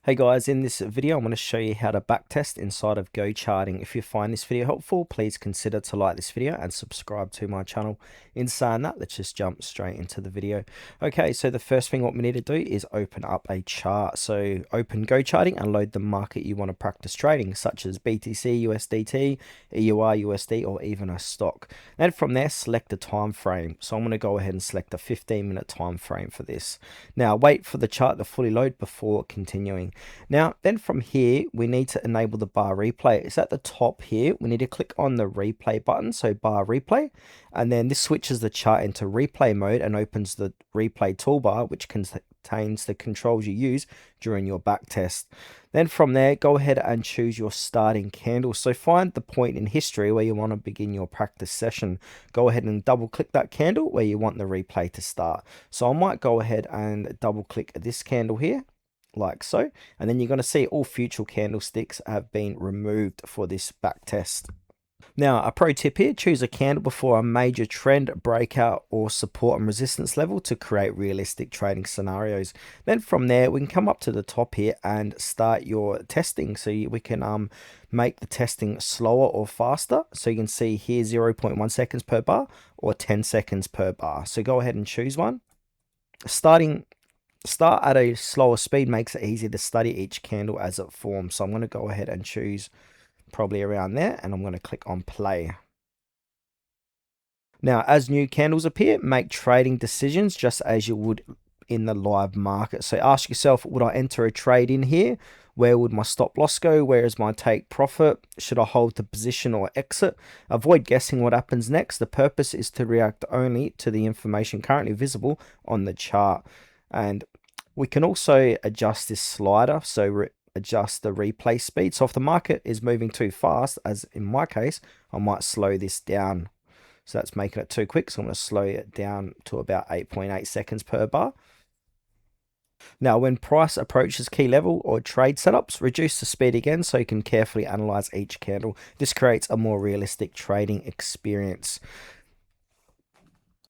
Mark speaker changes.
Speaker 1: Hey guys, in this video I'm going to show you how to backtest inside of GoCharting. If you find this video helpful, please consider to like this video and subscribe to my channel. In saying that, let's just jump straight into the video. Okay, so the first thing what we need to do is open up a chart. So open GoCharting and load the market you want to practice trading, such as BTC, USDT, EUR, USD, or even a stock. Then from there, select a time frame. So I'm going to go ahead and select a 15-minute time frame for this. Now wait for the chart to fully load before continuing. Now, then from here, we need to enable the bar replay. It's at the top here. We need to click on the replay button, so bar replay, and then this switches the chart into replay mode and opens the replay toolbar, which contains the controls you use during your backtest. Then from there, go ahead and choose your starting candle. So find the point in history where you want to begin your practice session. Go ahead and double click that candle where you want the replay to start. So I might go ahead and double click this candle here, like so, and then you're going to see all future candlesticks have been removed for this back test. Now, a pro tip here, choose a candle before a major trend breakout or support and resistance level to create realistic trading scenarios. Then from there, we can come up to the top here and start your testing. So we can make the testing slower or faster. So you can see here 0.1 seconds per bar or 10 seconds per bar. So go ahead and choose one. Start at a slower speed makes it easier to study each candle as it forms. So I'm going to go ahead and choose probably around there, and I'm going to click on play. Now, as new candles appear, make trading decisions just as you would in the live market. So ask yourself, would I enter a trade in here? Where would my stop loss go? Where is my take profit? Should I hold the position or exit? Avoid guessing what happens next. The purpose is to react only to the information currently visible on the chart. And we can also adjust this slider, so adjust the replay speed. So if the market is moving too fast, as in my case, I might slow this down. So that's making it too quick, so I'm going to slow it down to about 8.8 seconds per bar. Now, when price approaches key level or trade setups, reduce the speed again so you can carefully analyze each candle. This creates a more realistic trading experience.